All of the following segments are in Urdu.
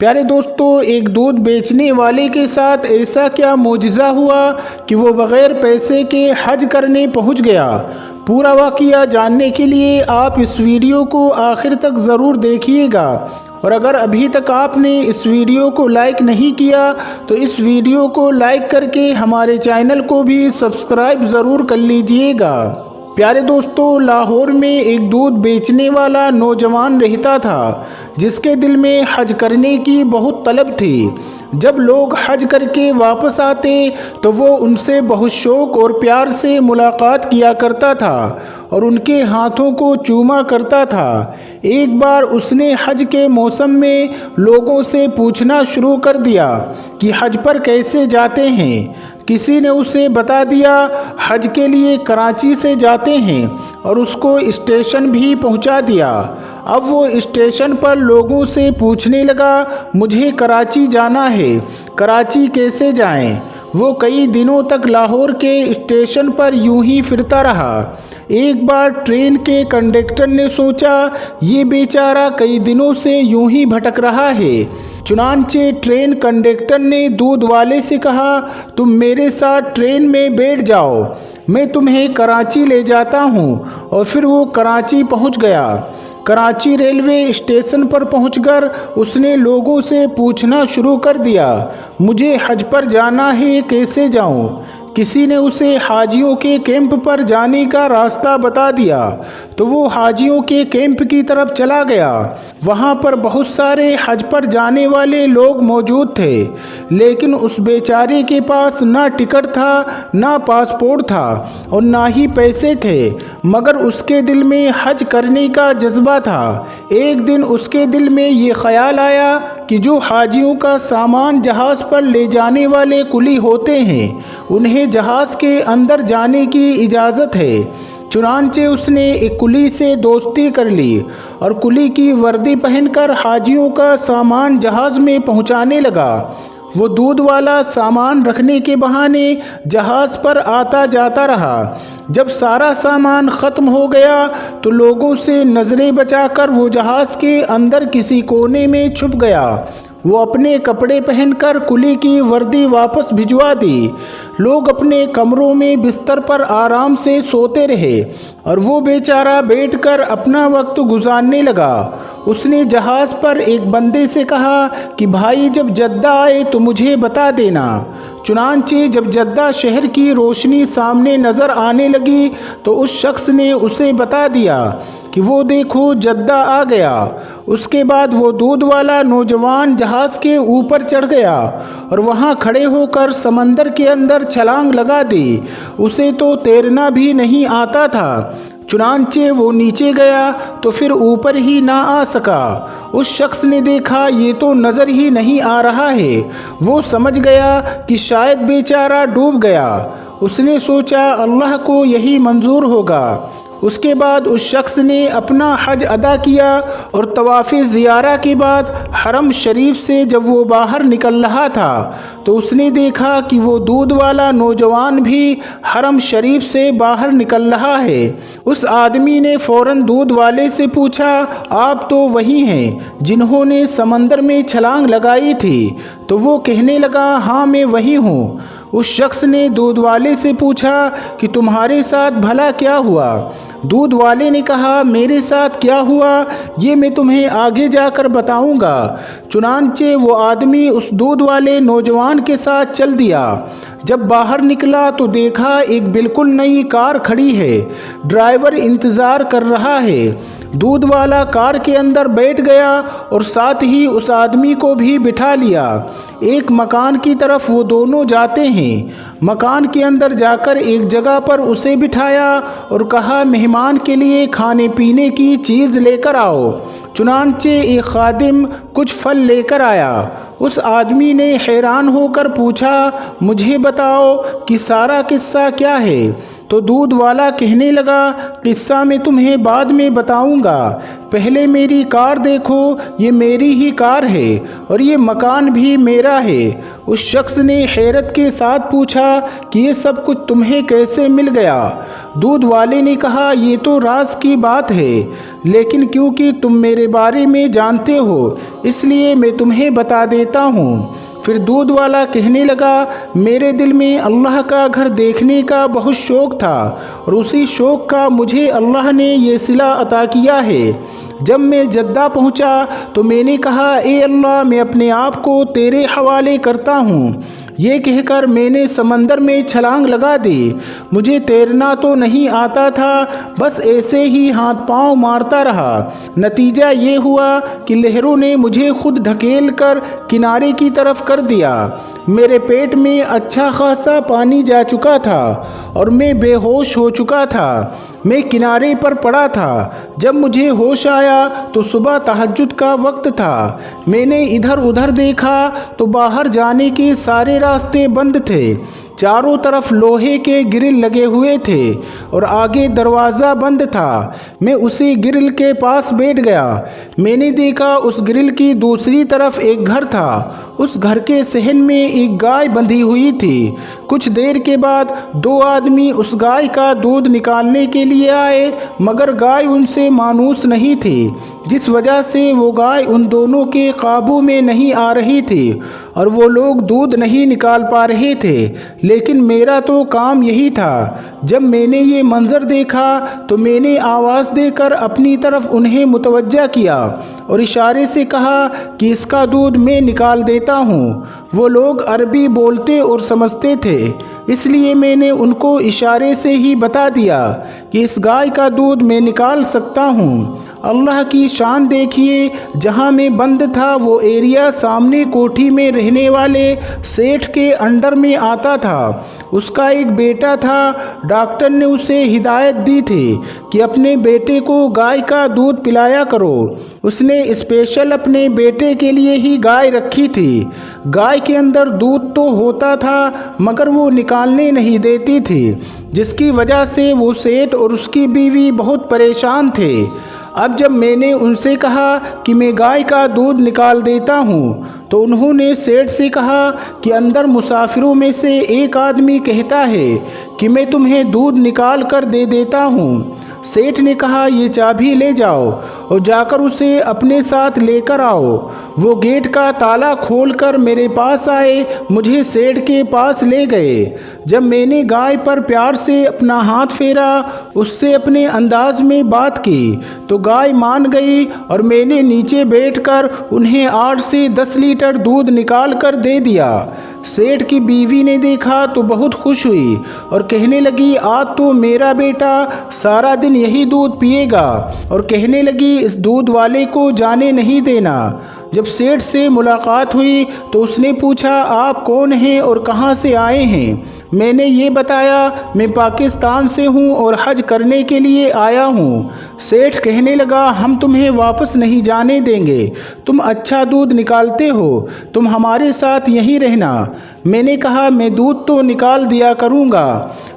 پیارے دوستو، ایک دودھ بیچنے والے کے ساتھ ایسا کیا معجزہ ہوا کہ وہ بغیر پیسے کے حج کرنے پہنچ گیا۔ پورا واقعہ جاننے کے لیے آپ اس ویڈیو کو آخر تک ضرور دیکھیے گا، اور اگر ابھی تک آپ نے اس ویڈیو کو لائک نہیں کیا تو اس ویڈیو کو لائک کر کے ہمارے چینل کو بھی سبسکرائب ضرور کر لیجئے گا۔ پیارے دوستو، لاہور میں ایک دودھ بیچنے والا نوجوان رہتا تھا جس کے دل میں حج کرنے کی بہت طلب تھی۔ جب لوگ حج کر کے واپس آتے تو وہ ان سے بہت شوق اور پیار سے ملاقات کیا کرتا تھا اور ان کے ہاتھوں کو چوما کرتا تھا۔ ایک بار اس نے حج کے موسم میں لوگوں سے پوچھنا شروع کر دیا کہ حج پر کیسے جاتے ہیں۔ کسی نے اسے بتا دیا حج کے لیے کراچی سے جاتے ہیں اور اس کو اسٹیشن بھی پہنچا دیا۔ اب وہ اسٹیشن پر لوگوں سے پوچھنے لگا، مجھے کراچی جانا ہے، کراچی کیسے جائیں؟ وہ کئی دنوں تک لاہور کے اسٹیشن پر یوں ہی پھرتا رہا۔ ایک بار ٹرین کے کنڈکٹر نے سوچا یہ بیچارہ کئی دنوں سے یوں ہی بھٹک رہا ہے۔ چنانچہ ٹرین کنڈکٹر نے دودھ والے سے کہا، تم میرے ساتھ ٹرین میں بیٹھ جاؤ، میں تمہیں کراچی لے جاتا ہوں۔ اور پھر وہ کراچی پہنچ گیا۔ کراچی ریلوے اسٹیشن پر پہنچ کر اس نے لوگوں سے پوچھنا شروع کر دیا، مجھے حج پر جانا ہے، کیسے جاؤں؟ کسی نے اسے حاجیوں کے کیمپ پر جانے کا راستہ بتا دیا تو وہ حاجیوں کے کیمپ کی طرف چلا گیا۔ وہاں پر بہت سارے حج پر جانے والے لوگ موجود تھے، لیکن اس بیچارے کے پاس نہ ٹکٹ تھا، نہ پاسپورٹ تھا اور نہ ہی پیسے تھے، مگر اس کے دل میں حج کرنے کا جذبہ تھا۔ ایک دن اس کے دل میں یہ خیال آیا کہ جو حاجیوں کا سامان جہاز پر لے جانے والے کلی ہوتے ہیں انہیں جہاز کے اندر جانے کی اجازت ہے۔ چنانچہ اس نے ایک کلی سے دوستی کر لی اور کلی کی وردی پہن کر حاجیوں کا سامان جہاز میں پہنچانے لگا۔ وہ دودھ والا سامان رکھنے کے بہانے جہاز پر آتا جاتا رہا۔ جب سارا سامان ختم ہو گیا تو لوگوں سے نظریں بچا کر وہ جہاز کے اندر کسی کونے میں چھپ گیا۔ وہ اپنے کپڑے پہن کر کلی کی وردی واپس بھجوا دی۔ لوگ اپنے کمروں میں بستر پر آرام سے سوتے رہے اور وہ بیچارہ بیٹھ کر اپنا وقت گزارنے لگا۔ اس نے جہاز پر ایک بندے سے کہا کہ بھائی جب جدہ آئے تو مجھے بتا دینا۔ چنانچہ جب جدہ شہر کی روشنی سامنے نظر آنے لگی تو اس شخص نے اسے بتا دیا کہ وہ دیکھو جدہ آ گیا۔ اس کے بعد وہ دودھ والا نوجوان جہاز کے اوپر چڑھ گیا اور وہاں کھڑے ہو کر سمندر کے اندر چھلانگ لگا دی۔ اسے تو تیرنا بھی نہیں آتا تھا، چنانچہ وہ نیچے گیا تو پھر اوپر ہی نہ آ سکا۔ اس شخص نے دیکھا یہ تو نظر ہی نہیں آ رہا ہے۔ وہ سمجھ گیا کہ شاید بیچارہ ڈوب گیا۔ اس نے سوچا اللہ کو یہی منظور ہوگا۔ اس کے بعد اس شخص نے اپنا حج ادا کیا اور طواف زیارہ کے بعد حرم شریف سے جب وہ باہر نکل رہا تھا تو اس نے دیکھا کہ وہ دودھ والا نوجوان بھی حرم شریف سے باہر نکل رہا ہے۔ اس آدمی نے فوراً دودھ والے سے پوچھا، آپ تو وہی ہیں جنہوں نے سمندر میں چھلانگ لگائی تھی؟ تو وہ کہنے لگا، ہاں میں وہی ہوں۔ اس شخص نے دودھ والے سے پوچھا کہ تمہارے ساتھ بھلا کیا ہوا؟ دودھ والے نے کہا، میرے ساتھ کیا ہوا یہ میں تمہیں آگے جا کر بتاؤں گا۔ چنانچہ وہ آدمی اس دودھ والے نوجوان کے ساتھ چل دیا۔ جب باہر نکلا تو دیکھا ایک بالکل نئی کار کھڑی ہے، ڈرائیور انتظار کر رہا ہے۔ دودھ والا کار کے اندر بیٹھ گیا اور ساتھ ہی اس آدمی کو بھی بٹھا لیا۔ ایک مکان کی طرف وہ دونوں جاتے ہیں۔ مکان کے اندر جا کر ایک جگہ پر اسے بٹھایا اور کہا مہمان کے لیے کھانے پینے کی چیز لے کر آؤ۔ چنانچہ ایک خادم کچھ پھل لے کر آیا۔ اس آدمی نے حیران ہو کر پوچھا، مجھے بتاؤ کہ سارا قصہ کیا ہے؟ تو دودھ والا کہنے لگا قصہ میں تمہیں بعد میں بتاؤں گا، پہلے میری کار دیکھو، یہ میری ہی کار ہے اور یہ مکان بھی میرا ہے۔ اس شخص نے حیرت کے ساتھ پوچھا کہ یہ سب کچھ تمہیں کیسے مل گیا؟ دودھ والے نے کہا یہ تو راز کی بات ہے، لیکن کیونکہ تم میرے بارے میں جانتے ہو اس لیے میں تمہیں بتا دیتا ہوں۔ پھر دودھ والا کہنے لگا میرے دل میں اللہ کا گھر دیکھنے کا بہت شوق تھا اور اسی شوق کا مجھے اللہ نے یہ صلہ عطا کیا ہے۔ جب میں جدہ پہنچا تو میں نے کہا اے اللہ میں اپنے آپ کو تیرے حوالے کرتا ہوں۔ یہ کہہ کر میں نے سمندر میں چھلانگ لگا دی۔ مجھے تیرنا تو نہیں آتا تھا، بس ایسے ہی ہاتھ پاؤں مارتا رہا۔ نتیجہ یہ ہوا کہ لہروں نے مجھے خود ڈھکیل کر کنارے کی طرف کر دیا۔ میرے پیٹ میں اچھا خاصا پانی جا چکا تھا اور میں بے ہوش ہو چکا تھا۔ میں کنارے پر پڑا تھا۔ جب مجھے ہوش آیا تو صبح تہجد کا وقت تھا۔ میں نے ادھر ادھر دیکھا تو باہر جانے کے سارے راستے بند تھے۔ چاروں طرف لوہے کے گرل لگے ہوئے تھے اور آگے دروازہ بند تھا۔ میں اسی گرل کے پاس بیٹھ گیا۔ میں نے دیکھا اس گرل کی دوسری طرف ایک گھر تھا۔ اس گھر کے صحن میں ایک گائے بندھی ہوئی تھی۔ کچھ دیر کے بعد دو آدمی اس گائے کا دودھ نکالنے کے لیے آئے، مگر گائے ان سے مانوس نہیں تھی، جس وجہ سے وہ گائے ان دونوں کے قابو میں نہیں آ رہی تھی اور وہ لوگ دودھ نہیں نکال پا رہے تھے۔ لیکن میرا تو کام یہی تھا۔ جب میں نے یہ منظر دیکھا تو میں نے آواز دے کر اپنی طرف انہیں متوجہ کیا اور اشارے سے کہا کہ اس کا دودھ میں نکال دیتا ہوں۔ وہ لوگ عربی بولتے اور سمجھتے تھے، اس لیے میں نے ان کو اشارے سے ہی بتا دیا کہ اس گائے کا دودھ میں نکال سکتا ہوں۔ اللہ کی شان دیکھیے، جہاں میں بند تھا وہ ایریا سامنے کوٹھی میں رہنے والے سیٹھ کے انڈر میں آتا تھا۔ اس کا ایک بیٹا تھا۔ ڈاکٹر نے اسے ہدایت دی تھی کہ اپنے بیٹے کو گائے کا دودھ پلایا کرو۔ اس نے اسپیشل اپنے بیٹے کے لیے ہی گائے رکھی تھی۔ گائے کے اندر دودھ تو ہوتا تھا مگر وہ نکالنے نہیں دیتی تھی، جس کی وجہ سے وہ سیٹھ اور اس کی بیوی بہت پریشان تھے۔ اب جب میں نے ان سے کہا کہ میں گائے کا دودھ نکال دیتا ہوں تو انہوں نے سیٹھ سے کہا کہ اندر مسافروں میں سے ایک آدمی کہتا ہے کہ میں تمہیں دودھ نکال کر دے دیتا ہوں۔ سیٹھ نے کہا یہ چابی لے جاؤ اور جا کر اسے اپنے ساتھ لے کر آؤ۔ وہ گیٹ کا تالا کھول کر میرے پاس آئے، مجھے سیٹھ کے پاس لے گئے۔ جب میں نے گائے پر پیار سے اپنا ہاتھ پھیرا، اس سے اپنے انداز میں بات کی تو گائے مان گئی اور میں نے نیچے بیٹھ کر انہیں 8 سے 10 لیٹر دودھ نکال کر دے دیا۔ سیٹھ کی بیوی نے دیکھا تو بہت خوش ہوئی اور کہنے لگی آج تو میرا بیٹا سارا دن یہی دودھ پیے گا، اور کہنے لگی اس دودھ والے کو جانے نہیں دینا۔ جب سیٹھ سے ملاقات ہوئی تو اس نے پوچھا آپ کون ہیں اور کہاں سے آئے ہیں؟ میں نے یہ بتایا میں پاکستان سے ہوں اور حج کرنے کے لیے آیا ہوں۔ سیٹھ کہنے لگا ہم تمہیں واپس نہیں جانے دیں گے، تم اچھا دودھ نکالتے ہو، تم ہمارے ساتھ یہیں رہنا۔ میں نے کہا میں دودھ تو نکال دیا کروں گا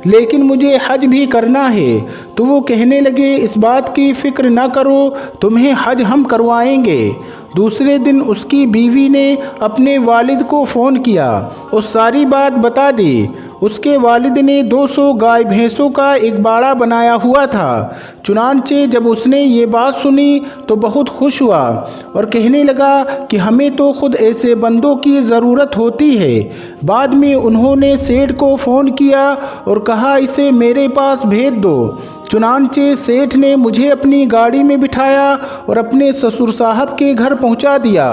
لیکن مجھے حج بھی کرنا ہے۔ تو وہ کہنے لگے اس بات کی فکر نہ کرو، تمہیں حج ہم کروائیں گے۔ دوسرے دن اس کی بیوی نے اپنے والد کو فون کیا اور ساری بات بتا دی۔ اس کے والد نے 200 گائے بھینسوں کا ایک باڑہ بنایا ہوا تھا۔ چنانچہ جب اس نے یہ بات سنی تو بہت خوش ہوا اور کہنے لگا کہ ہمیں تو خود ایسے بندوں کی ضرورت ہوتی ہے۔ بعد میں انہوں نے سیٹھ کو فون کیا اور کہا اسے میرے پاس بھیج دو۔ چنانچہ سیٹھ نے مجھے اپنی گاڑی میں بٹھایا اور اپنے سسر صاحب کے گھر پہنچا دیا۔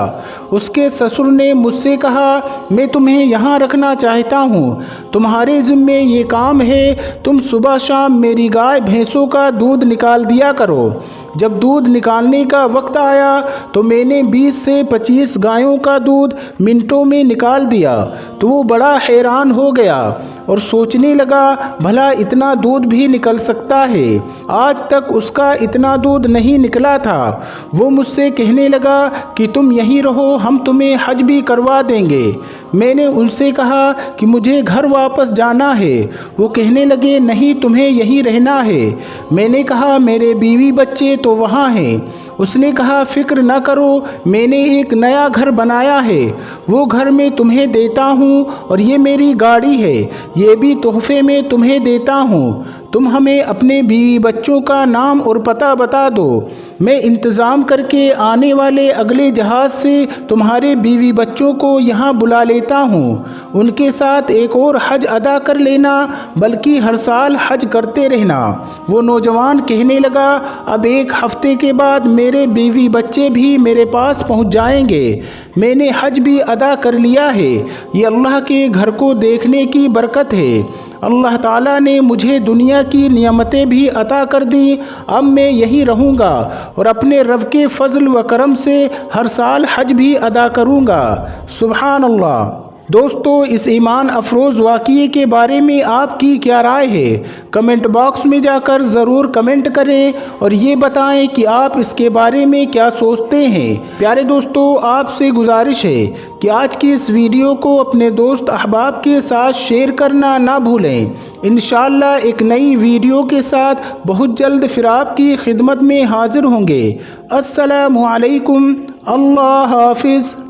اس کے سسر نے مجھ سے کہا میں تمہیں یہاں رکھنا چاہتا ہوں، تمہارے ذمے یہ کام ہے، تم صبح شام میری گائے بھینسوں کا دودھ نکال دیا کرو۔ جب دودھ نکالنے کا وقت آیا تو میں نے 20 سے 25 گایوں کا دودھ منٹوں میں نکال دیا تو وہ بڑا حیران ہو گیا اور سوچنے لگا بھلا اتنا دودھ بھی نکل سکتا ہے، آج تک اس کا اتنا دودھ نہیں نکلا تھا۔ وہ مجھ سے کہنے لگا کہ تم یہیں رہو، ہم تمہیں حج بھی کروا دیں گے۔ میں نے ان سے کہا کہ مجھے گھر واپس واپس جانا ہے؟ وہ کہنے لگے نہیں تمہیں یہیں رہنا ہے۔ میں نے کہا میرے بیوی بچے تو وہاں ہیں۔ اس نے کہا فکر نہ کرو، میں نے ایک نیا گھر بنایا ہے، وہ گھر میں تمہیں دیتا ہوں، اور یہ میری گاڑی ہے، یہ بھی تحفے میں تمہیں دیتا ہوں۔ تم ہمیں اپنے بیوی بچوں کا نام اور پتہ بتا دو، میں انتظام کر کے آنے والے اگلے جہاز سے تمہارے بیوی بچوں کو یہاں بلا لیتا ہوں۔ ان کے ساتھ ایک اور حج ادا کر لینا، بلکہ ہر سال حج کرتے رہنا۔ وہ نوجوان کہنے لگا اب ایک ہفتے کے بعد میرے بیوی بچے بھی میرے پاس پہنچ جائیں گے، میں نے حج بھی ادا کر لیا ہے، یہ اللہ کے گھر کو دیکھنے کی برکت ہے۔ اللہ تعالیٰ نے مجھے دنیا کی نعمتیں بھی عطا کر دیں، اب میں یہیں رہوں گا اور اپنے رب کے فضل و کرم سے ہر سال حج بھی ادا کروں گا۔ سبحان اللہ۔ دوستو، اس ایمان افروز واقعے کے بارے میں آپ کی کیا رائے ہے؟ کمنٹ باکس میں جا کر ضرور کمنٹ کریں اور یہ بتائیں کہ آپ اس کے بارے میں کیا سوچتے ہیں۔ پیارے دوستو، آپ سے گزارش ہے کہ آج کی اس ویڈیو کو اپنے دوست احباب کے ساتھ شیئر کرنا نہ بھولیں۔ انشاءاللہ ایک نئی ویڈیو کے ساتھ بہت جلد پھر آپ کی خدمت میں حاضر ہوں گے۔ السلام علیکم، اللہ حافظ۔